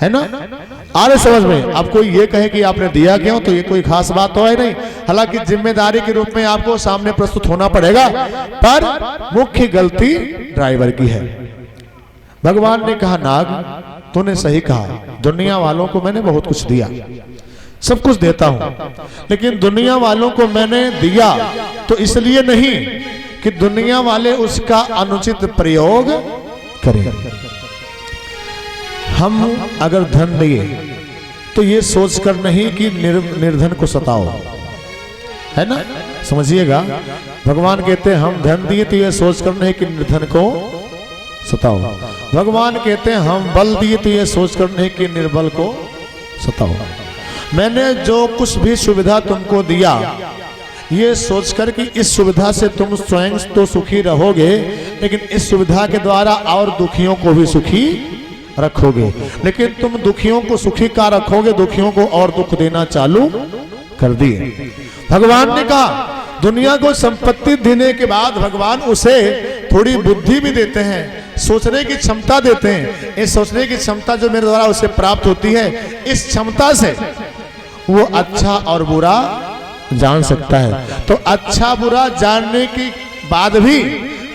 है ना। आ रहे समझ में। अब कोई ये कहे कि आपने दिया क्यों, तो ये कोई खास बात तो है नहीं। हालांकि जिम्मेदारी के रूप में आपको सामने प्रस्तुत होना पड़ेगा, पर मुख्य गलती ड्राइवर की है। भगवान ने कहा, नाग तूने सही कहा, दुनिया वालों को मैंने बहुत कुछ दिया, सब कुछ देता हूं, लेकिन दुनिया वालों को मैंने दिया तो इसलिए नहीं कि दुनिया वाले उसका अनुचित प्रयोग करें। हम अगर धन दिए तो ये सोचकर नहीं कि निर्धन को सताओ, है ना, समझिएगा। भगवान कहते हैं हम धन दिए तो ये सोचकर नहीं कि निर्धन को सताओ। भगवान कहते हैं हम बल दिए तो ये सोचकर नहीं कि निर्बल को सताओ। मैंने जो कुछ भी सुविधा तुमको दिया ये सोचकर कि इस सुविधा से तुम स्वयं तो सुखी रहोगे, लेकिन इस सुविधा के द्वारा और दुखियों को भी सुखी रखोगे। लेकिन तुम दुखियों को सुखी का रखोगे, दुखियों को और दुख देना चालू कर दिए। भगवान ने कहा दुनिया को संपत्ति देने के बाद भगवान उसे थोड़ी बुद्धि भी देते हैं, सोचने की क्षमता देते हैं। इस सोचने की क्षमता जो मेरे द्वारा उसे प्राप्त होती है, इस क्षमता से वो अच्छा और बुरा जान सकता है। तो अच्छा बुरा जानने के बाद भी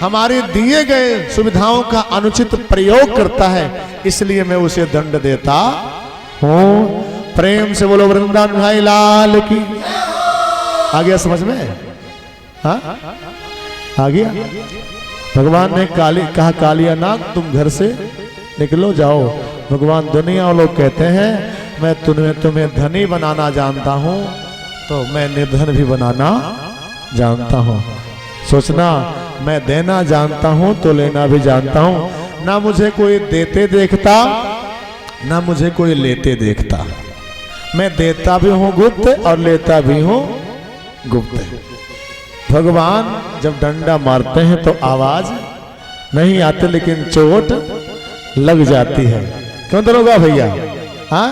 हमारे दिए गए सुविधाओं का अनुचित प्रयोग करता है, इसलिए मैं उसे दंड देता हूं। प्रेम से बोलो वृंदावन भाई लाल की। आ गया समझ में? हाँ आ गया। भगवान ने कहा कालिया नाग तुम घर से निकलो जाओ। भगवान दुनिया वालों कहते हैं मैं तुम्हें धनी बनाना जानता हूं, तो मैं निर्धन भी बनाना जानता हूं। सोचना मैं देना जानता हूं तो लेना भी जानता हूं। ना मुझे कोई देते देखता ना मुझे कोई लेते देखता। मैं देता भी हूं गुप्त और लेता भी हूं गुप्त। भगवान जब डंडा मारते हैं तो आवाज नहीं आती, लेकिन चोट लग जाती है। क्यों दरोगा भैया? हाँ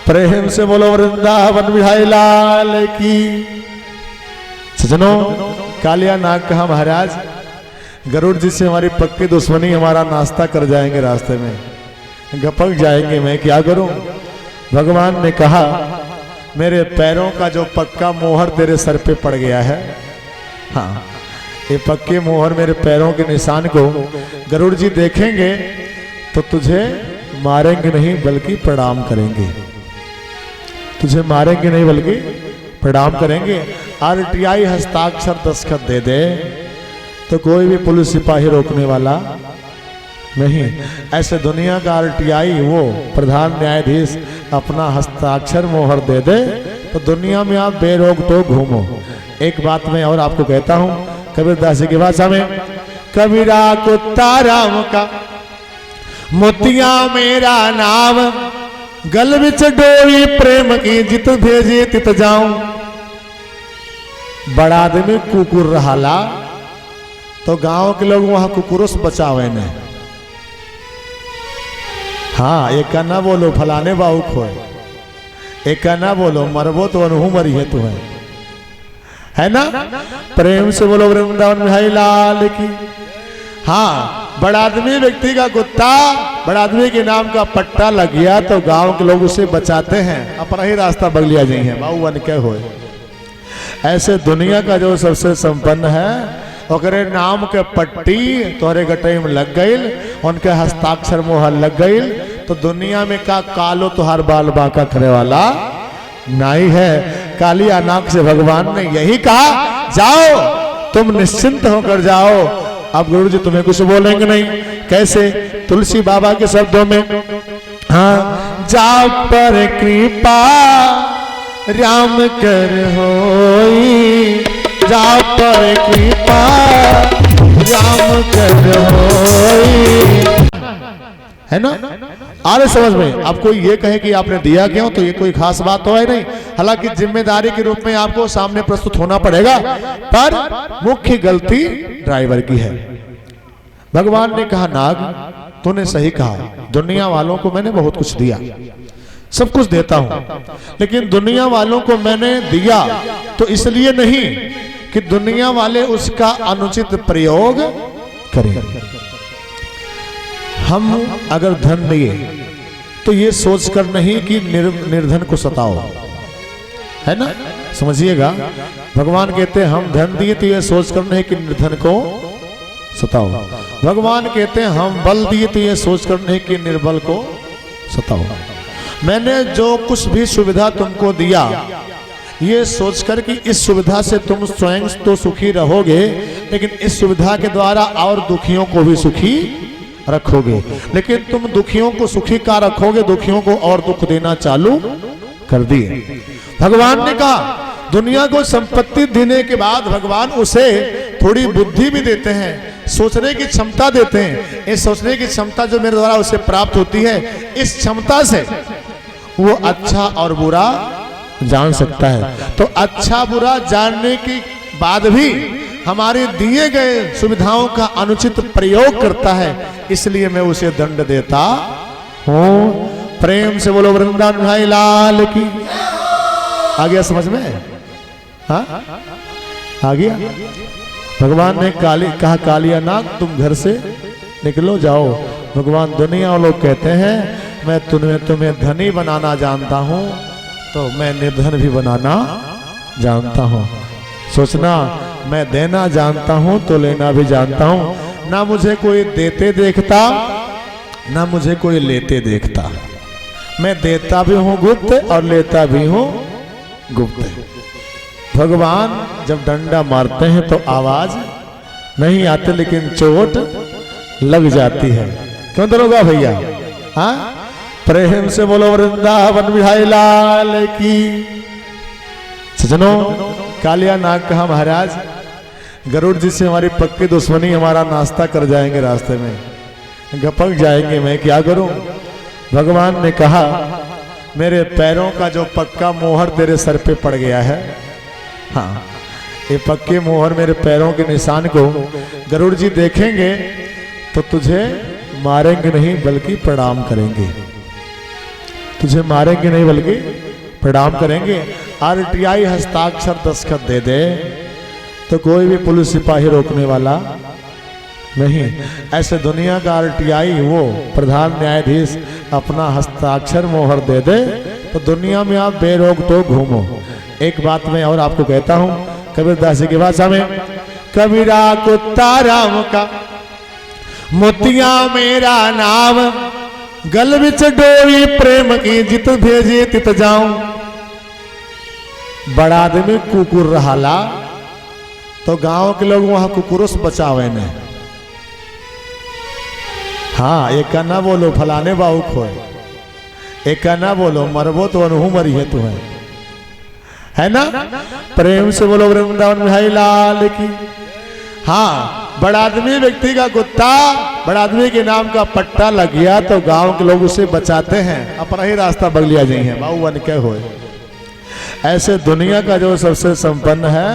प्रेम से बोलो वृंदावन बिहारी लाल की। सजनों कालिया नाग कहा महाराज गरुड़ जी से हमारी पक्की दुश्मनी, हमारा नाश्ता कर जाएंगे रास्ते में, गपक जाएंगे, मैं क्या करूं? भगवान ने कहा मेरे पैरों का जो पक्का मोहर तेरे सर पे पड़ गया है, हाँ ये पक्के मोहर मेरे पैरों के निशान को गरुड़ जी देखेंगे तो तुझे मारेंगे नहीं बल्कि प्रणाम करेंगे। तुझे मारेंगे नहीं बल्कि प्रणाम करेंगे। आरटीआई हस्ताक्षर दस्तखत दे दे तो कोई भी पुलिस सिपाही रोकने वाला नहीं। ऐसे दुनिया का आरटीआई वो प्रधान न्यायाधीश अपना हस्ताक्षर मोहर दे दे तो दुनिया में आप बेरोक तो घूमो। एक बात मैं और आपको कहता हूं कबीरदास जी की भाषा में, कबीरा कुत्ता राम का मोतिया मेरा नाम, गल विच डोरी प्रेम की जित भेजे तित जाऊं। बड़ा आदमी कुकुर रहाला तो गांव के लोग वहां कुकुरुस बचावे ने। हाँ एक का ना बोलो फलाने बाऊ खोए, एक का ना बोलो मरबो तो अनहू मरी है तू है ना। प्रेम से बोलो वृंदावन भाई लाल की। हाँ बड़ा आदमी व्यक्ति का कुत्ता बड़ा आदमी के नाम का पट्टा लग गया तो गांव के लोग उसे बचाते हैं, अपना ही रास्ता बगलिया नहीं है बाऊ वन के होए। ऐसे दुनिया का जो सबसे संपन्न है ओकरे नाम के पट्टी तोहरे गटई में लग गई, उनके हस्ताक्षर मोहर लग गई तो दुनिया में का कालो तुहार बाल बाका करे वाला नहीं है। कालिया नाग से भगवान ने यही कहा जाओ तुम निश्चिंत होकर जाओ। अब गुरु जी तुम्हें कुछ बोलेंगे नहीं। कैसे? तुलसी बाबा के शब्दों में, हाँ जा पर कृपा राम कर होई, जा पर कृपा राम कर होई, है ना। आ रहे समझ में। अब कोई ये कहे कि आपने दिया क्यों, तो ये कोई खास बात तो है नहीं। हालांकि जिम्मेदारी के रूप में आपको सामने प्रस्तुत होना पड़ेगा, पर मुख्य गलती ड्राइवर की है। भगवान ने कहा नाग तूने सही कहा, दुनिया वालों को मैंने बहुत कुछ दिया, सब कुछ देता हूं, लेकिन दुनिया वालों को मैंने दिया तो इसलिए नहीं कि दुनिया वाले उसका अनुचित प्रयोग करें। हम अगर धन दिए तो ये सोचकर नहीं कि निर्धन को सताओ, है ना, समझिएगा। भगवान कहते हैं हम धन दिए तो ये सोचकर नहीं कि निर्धन को सताओ। भगवान कहते हैं हम बल दिए तो ये सोचकर नहीं कि निर्बल को सताओ। मैंने जो कुछ भी सुविधा तुमको दिया ये सोचकर कि इस सुविधा से तुम स्वयं तो सुखी रहोगे, लेकिन इस सुविधा के द्वारा और दुखियों को भी सुखी रखोगे। लेकिन तुम दुखियों को सुखी का रखोगे, दुखियों को और दुख देना चालू कर दिए। भगवान ने कहा दुनिया को संपत्ति देने के बाद भगवान उसे थोड़ी बुद्धि भी देते हैं, सोचने की क्षमता देते हैं। इस सोचने की क्षमता जो मेरे द्वारा उसे प्राप्त होती है, इस क्षमता से वो अच्छा और बुरा जान सकता है। तो अच्छा बुरा जानने के बाद भी हमारे दिए गए सुविधाओं का अनुचित प्रयोग करता है, इसलिए मैं उसे दंड देता हूं। प्रेम से बोलो वृंदावन भाई लाल की। आ गया समझ में? हाँ आ गया। भगवान ने कहा कालिया नाग तुम घर से निकलो जाओ। भगवान दुनिया वालों कहते हैं मैं तुम्हें धनी बनाना जानता हूं, तो मैं निर्धन भी बनाना जानता हूं। सोचना मैं देना जानता हूं तो लेना भी जानता हूं। ना मुझे कोई देते देखता ना मुझे कोई लेते देखता। मैं देता भी हूं गुप्त और लेता भी हूं गुप्त। भगवान जब डंडा मारते हैं तो आवाज नहीं आती, लेकिन चोट लग जाती है। क्यों दरोगा भैया? हाँ प्रेम से बोलो वृंदावन बिहारी लाल की। सजनों कालिया नाग कहा महाराज गरुड़ जी से हमारी पक्की दुश्मनी, हमारा नाश्ता कर जाएंगे रास्ते में, गपक जाएंगे, मैं क्या करूं? भगवान ने कहा मेरे पैरों का जो पक्का मोहर तेरे सर पे पड़ गया है, हाँ ये पक्के मोहर मेरे पैरों के निशान को गरुड़ जी देखेंगे तो तुझे मारेंगे नहीं बल्कि प्रणाम करेंगे। तुझे मारेंगे नहीं बल्कि प्रणाम करेंगे। आरटीआई हस्ताक्षर दस्तखत दे दे तो कोई भी पुलिस सिपाही रोकने वाला नहीं। ऐसे दुनिया का आरटीआई वो प्रधान न्यायाधीश अपना हस्ताक्षर मोहर दे दे तो दुनिया में आप बेरोक तो घूमो। एक बात मैं और आपको कहता हूं कबीरदास जी की भाषा में, कबीरा कुत्ता राम का मोतिया मेरा नाम, गल बिच डोरी प्रेम की जित भेजे तित जाऊं। बड़ा आदमी कुकुर रहाला तो गांव के लोग वहां कुकुरुस बचावे ने। हाँ एक का ना बोलो फलाने बाऊ खोए, एक का ना बोलो मरबो तो अनहू मरी है तुम्हें, है ना। प्रेम से बोलो वृंदावन भाई लाल की। हाँ बड़ा आदमी व्यक्ति का कुत्ता बड़ा आदमी के नाम का पट्टा लग गया तो गांव के लोग उसे बचाते हैं, अपना ही रास्ता बगलिया जाई है बाऊ बन के होए। ऐसे दुनिया का जो सबसे संपन्न है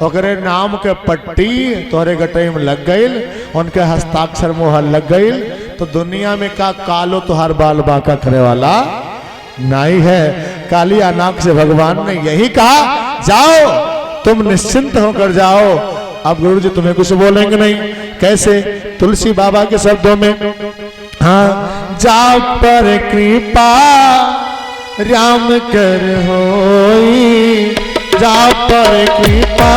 ओकरे नाम के पट्टी तोहरे गटई में लग गई, उनके हस्ताक्षर मोहर लग गई तो दुनिया में का कालो तुहार बाल बाका करे वाला नहीं है। काली नाग से भगवान ने यही कहा जाओ तुम निश्चिंत होकर जाओ। अब गुरु जी तुम्हें कुछ बोलेंगे नहीं। कैसे? तुलसी बाबा के शब्दों में, हाँ जा पर कृपा राम कर होई, जा पर कृपा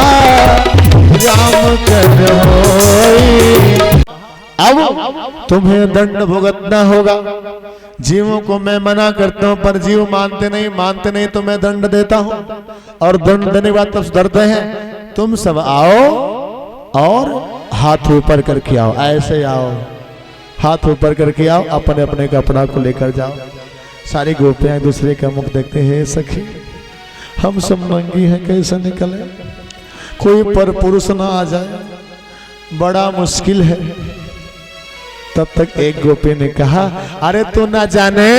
राम कर होई। अब तुम्हें दंड भुगतना होगा। जीवों को मैं मना करता हूं पर जीव मानते नहीं तो मैं दंड देता हूं और दंड देने के बाद तब सुधरते हैं। तुम सब आओ और हाथ ऊपर करके आओ, ऐसे आओ हाथ ऊपर करके आओ, अपने अपने कपड़ा को लेकर जाओ। सारी गोपियां दूसरे का मुख देखते हैं, सखी हम सब नंगी हैं कैसे निकले, कोई पर पुरुष ना आ जाए, बड़ा मुश्किल है। तब तक एक गोपी ने कहा अरे तू ना जाने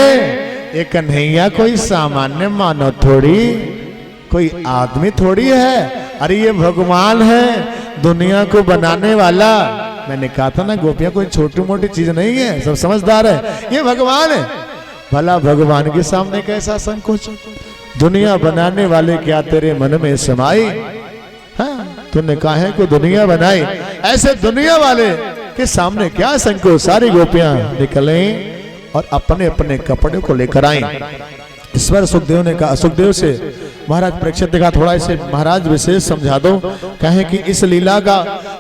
ये कन्हैया कोई सामान्य मानव थोड़ी, कोई आदमी थोड़ी है, अरे ये भगवान है दुनिया को बनाने वाला। मैंने कहा था ना गोपियां कोई छोटी मोटी चीज नहीं है, सब समझदार है, ये भगवान है। भला भगवान के सामने कैसा संकोच, दुनिया बनाने वाले क्या तेरे मन में समाई? हाँ तूने काहे को दुनिया बनाई, ऐसे दुनिया वाले के सामने क्या संकोच। सारी गोपियां निकले और अपने अपने कपड़े को लेकर आए। इस पर सुखदेव ने कहा, सुखदेव से महाराज परीक्षित ने कहा थोड़ा इसे महाराज विशेष समझा दो। कहें कि इस लीला का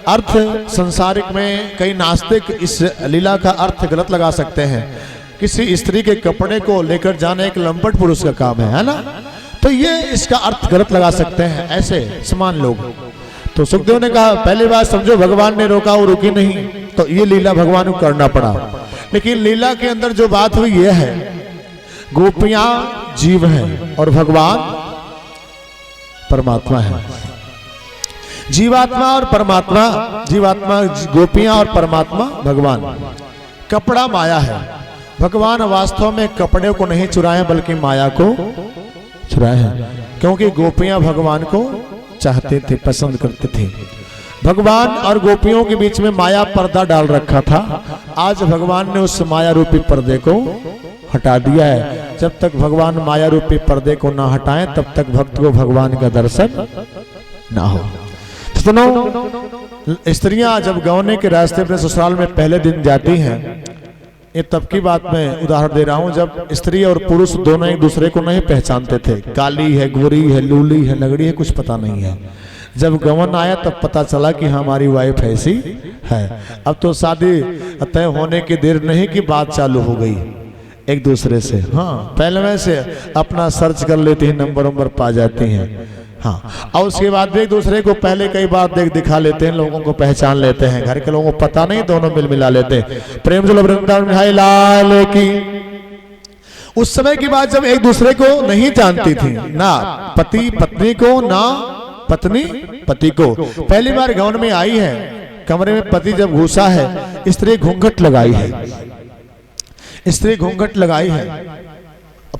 अर्थ संसारिक में कई नास्तिक इस लीला का अर्थ गलत लगा सकते हैं। किसी स्त्री के कपड़े को लेकर जाना एक लंपट पुरुष का काम है ना, तो ये इसका अर्थ गलत लगा सकते हैं ऐसे समान लोग। तो सुखदेव ने कहा पहली बात समझो, भगवान ने रोका वो रुकी नहीं, तो ये लीला भगवान को करना पड़ा। लेकिन लीला के अंदर जो बात हुई यह है, गोपियां जीव हैं और भगवान परमात्मा है। जीवात्मा और परमात्मा, जीवात्मा गोपियां और परमात्मा भगवान। कपड़ा माया है। भगवान वास्तव में कपड़े को नहीं चुराए बल्कि माया को चुराए हैं, क्योंकि गोपियां भगवान को चाहते थे, पसंद करते थे। भगवान और गोपियों के बीच में माया पर्दा डाल रखा था। आज भगवान ने उस माया रूपी पर्दे को हटा दिया है। जब तक भगवान माया रूपी पर्दे को ना हटाएं तब तक भक्त को भगवान का दर्शन ना हो। सुनो, स्त्रियां जब गौने के रास्ते पर ससुराल में पहले दिन जाती हैं, ये तब की बात मैं उदाहरण दे रहा हूं जब स्त्री और पुरुष दोनों एक दूसरे को नहीं पहचानते थे। काली है, गोरी है, लूली है, लगड़ी है, कुछ पता नहीं है। जब गवन आया तब पता चला कि हमारी वाइफ ऐसी है। अब तो शादी तय होने की देर नहीं कि बात चालू हो गई एक दूसरे से। हाँ, पहले में से अपना सर्च कर लेती हैं, नंबर पा जाती हैं। हाँ, और उसके बाद एक दूसरे को पहले कई बार दिखा लेते हैं, लोगों को पहचान लेते हैं। घर के लोगों को पता नहीं, दोनों मिला लेते हैं। प्रेम जो वृंदावन बिहारी लाल की। उस समय की बात जब एक दूसरे को नहीं जानती थी, ना पति पत्नी को, ना पत्नी पति को। पहली बार गौन में आई है, कमरे में पति जब घुसा है, स्त्री घूंघट लगाई है। स्त्री घूंघट लगाई है।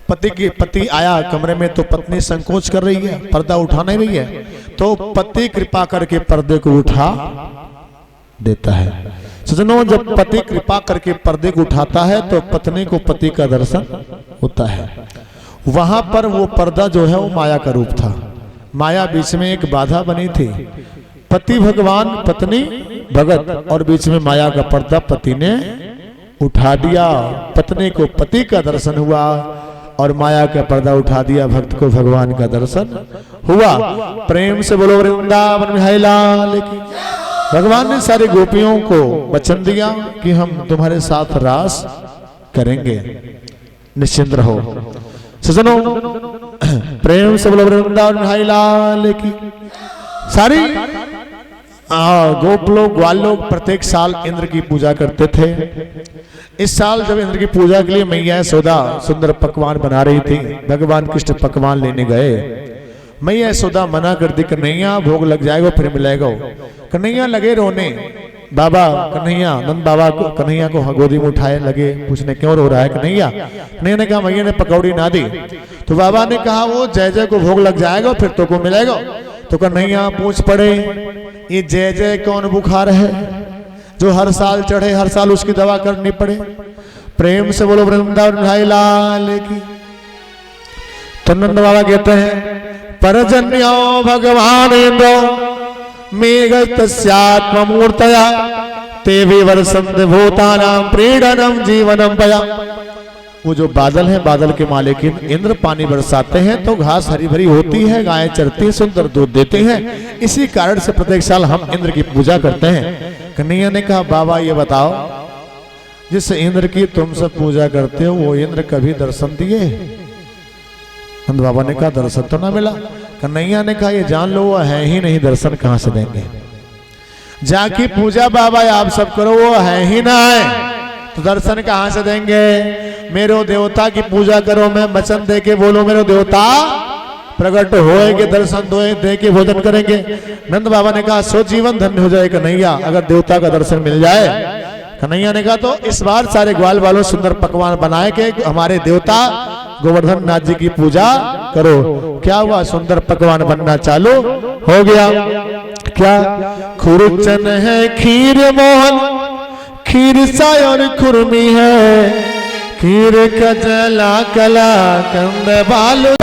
पति आया कमरे में तो पत्नी संकोच कर रही है, पर्दा उठा नहीं रही है, तो पति कृपा करके पर्दे को उठा देता है। सज्जनों, जब पति कृपा करके पर्दे को उठाता है तो पत्नी को पति का दर्शन होता है। वहां पर वो पर्दा जो है वो माया का रूप था। माया बीच में एक बाधा बनी थी। पति भगवान, पत्नी भगत, और बीच में माया का पर्दा पति ने उठा दिया। पत्नी को पति का दर्शन हुआ और माया का पर्दा उठा दिया, भक्त को भगवान का दर्शन हुआ। प्रेम से बोलो वृंदावन बिहारी लाल की। भगवान ने सारी गोपियों को वचन दिया कि हम तुम्हारे साथ रास करेंगे, निश्चिंत रहो। सजनों, प्रेम से बोलो वृंदावन बिहारी लाल की। सारी गोप लोग, ग्वाल लोग प्रत्येक साल इंद्र की पूजा करते थे। इस साल जब इंद्र की पूजा के लिए मैया यशोदा सुंदर पकवान बना रही थी, भगवान कृष्ण पकवान लेने गए। मैया यशोदा मना कर दी, कन्हैया भोग लग जाएगा फिर मिलेगा। कन्हैया लगे रोने। बाबा कन्हैया, नंद बाबा को कन्हैया को गोदी में उठाए, लगे पूछने क्यों रो रहा है कन्हैया। कन्हैया ने कहा मैया ने पकौड़ी ना दी। तो बाबा ने कहा वो जय जय को भोग लग जाएगा फिर तो को मिलेगा। तो कन्हैया पूछ पड़े, ये जय जय कौन बुखार है जो हर साल चढ़े, हर साल उसकी दवा करनी पड़े। प्रेम से बोलो वृंदावन बिहारी लाल की। तो नंद बाबा कहते हैं, परजन्यो भगवान इंद्रो मेघतस्यात्ममूर्तया ते विवर्षन्ते भूतानां प्रीडनम जीवनम पया। वो जो बादल है, बादल के मालिक इंद्र पानी बरसाते हैं तो घास हरी भरी होती है, गायें चरती हैं, सुंदर दूध देते हैं। इसी कारण से प्रत्येक साल हम इंद्र की पूजा करते हैं। कन्हैया ने कहा बाबा ये बताओ, जिस इंद्र की तुम सब पूजा करते हो वो इंद्र कभी दर्शन दिए? नंद बाबा ने कहा दर्शन तो ना मिला। कन्हैया ने कहा ये जान लो वो है ही नहीं, दर्शन कहां से देंगे। जाकी पूजा बाबा आप सब करो, वो है ही ना है तो दर्शन कहां से देंगे। मेरो देवता की पूजा करो, मैं वचन दे के बोलो मेरो देवता प्रकट होएंगे, दर्शन दे के भोजन करेंगे। नंद बाबा ने कहा सो जीवन धन्य हो जाए कन्हैया अगर देवता का दर्शन मिल जाए। कन्हैया ने कहा तो इस बार सारे ग्वाल वालों सुंदर पकवान बनाए के हमारे देवता गोवर्धन नाथ जी की पूजा करो। क्या हुआ, सुंदर पकवान बनना चालू हो गया। क्या खुरचन है, खीर मोहन, खीर साय और खुरमी है, खीर कजला कला कंद बालू।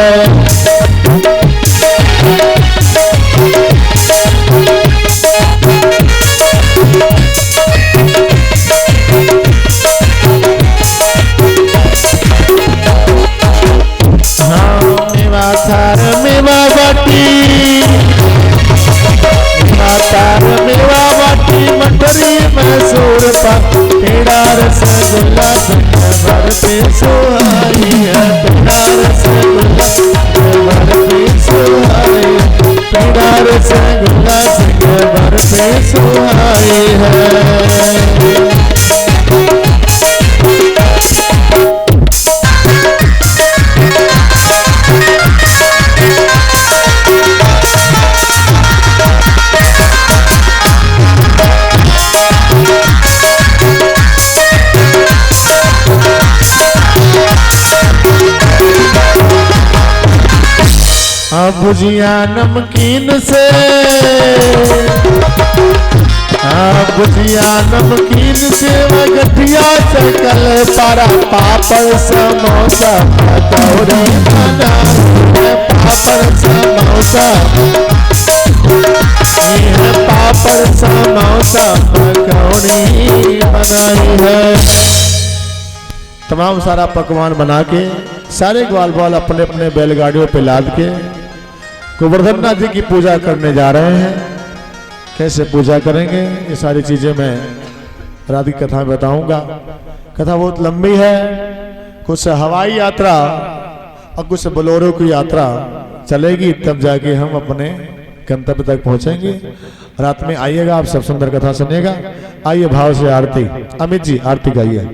तेरा रसगुल्ला संग भर पे सुहाई है, तेरा रसगुल्ला संग भर पे सुहाई, तेरा रसगुल्ला संग भर पे सुहाई है। भुजिया नमकीन से, भुजिया नमकीन से, गठिया चकल पारा, पापड़ समोसा पकौड़ी बना, पापड़ समोसा, पापड़ समोसा पकौड़ी बनाई है। तमाम सारा पकवान बना के सारे ग्वाल बाल अपने अपने बैलगाड़ियों पे लाद के गोवर्धन नाथ जी की पूजा करने जा रहे हैं। कैसे पूजा करेंगे ये सारी चीजें मैं रात की कथा में बताऊंगा। कथा बहुत लंबी है, कुछ हवाई यात्रा और कुछ बोलेरो की यात्रा चलेगी, तब जाके हम अपने गंतव्य तक पहुंचेंगे। रात में आइएगा, आप सब सुंदर कथा सुनिएगा। आइए भाव से आरती, अमित जी आरती गाइए।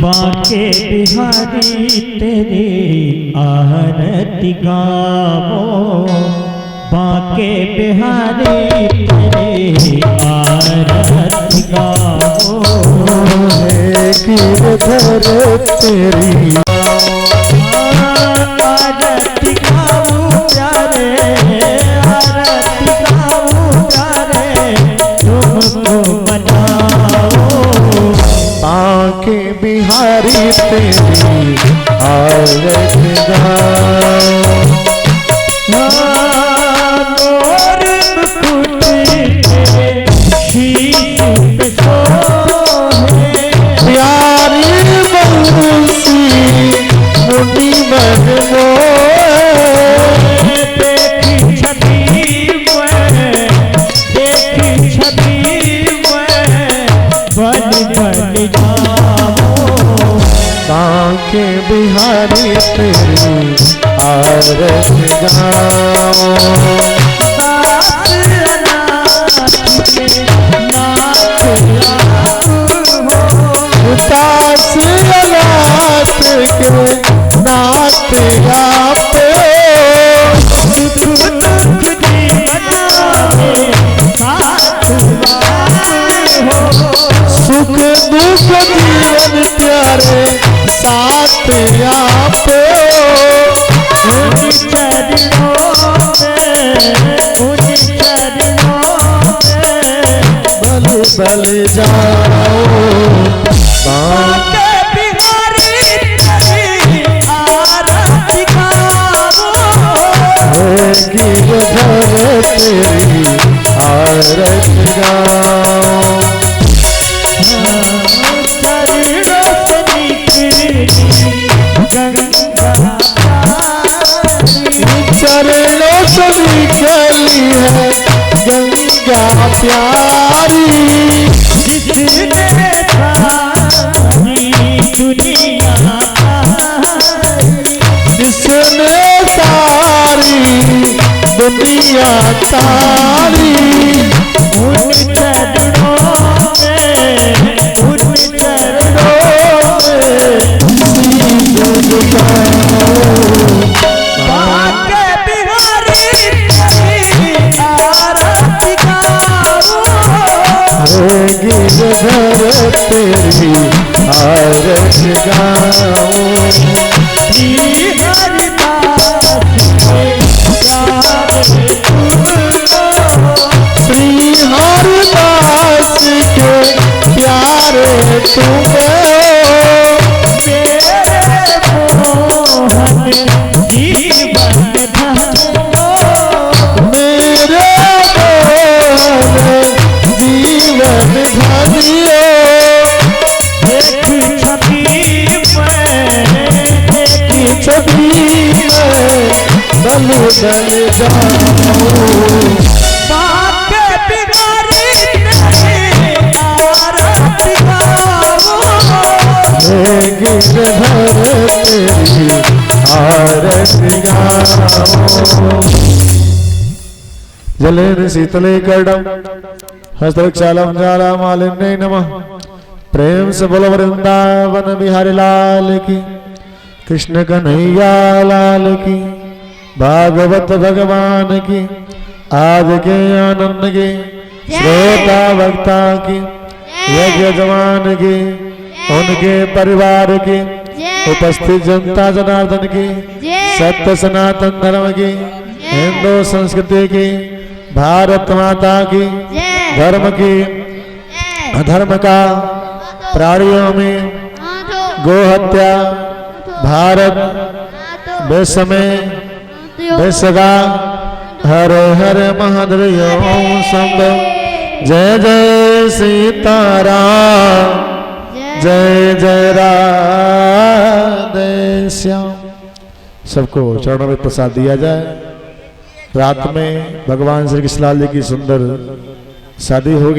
बाके बिहारी तेरी आरती गावो, बाके बिहारी तेरी आरती गावो, गिरधर तेरी आरती गावो प्यारे, आरती गावो प्यारे, तुमको मनाओ। बाके बिहारी तेरी आरती गाओ, मोर मुकुट के शीश पे सोहे, प्यारी बंसी मुनि मन मोहे, देखी छवि में, देखी छवि में बन बन जाओ। बाके बिहारी तेरी आरती गाओ, दास अनाथ के नाथ आप हो, दास अनाथ के नाथ आप, सुख दुख जीवन में साथ आप हो, सुख दुख जीवन प्यारे साथ आप, उन चरणों में बल बल जाओ। बाके बिहारी तेरी आरती गावो, गिरधर तेरी आरती गाओ, चरणों से निकली गंगा प्यारी, चरणों से निकली है गंगा प्यारी, जिसने सारी दुनिया जिसने सारी दुनिया तारी, उन चरणों में, उन चरणों बाके बिहारी तेरी आरती गावो, गिरधर तेरी आरती गाओ, श्री हरिदास के प्यारे तुमको, श्री हरिदास के प्यारे तुम, मेरे मोहन जीवन धन जाऊं बाके बिहारी तेरी आरती गाऊं गिरधर तेरी आरती गाऊं। जलेन शीतले कर्णम हस्तक्षालम ज्वाला मालिन्ये नमः। प्रेम से बोलो वृंदावन बिहारी लाल की, कृष्ण कन्हैया लाल की, भागवत भगवान की, आज के आनंद की, श्रोता वक्ता की, यज्ञ जवान की, उनके परिवार की, उपस्थित जनता जनार्दन की, सत्य सनातन धर्म की, हिंदू संस्कृति की, भारत माता की, धर्म की, अधर्म का, प्राणियों में गोहत्या, भारत विश्व में विश्वगा, हर हर महादेव शंभ। जय जय सीताराम, जय जय राधे श्याम। सबको चरणों में प्रसाद दिया जाए। रात में भगवान श्री कृष्णलाल जी की सुंदर शादी होगी।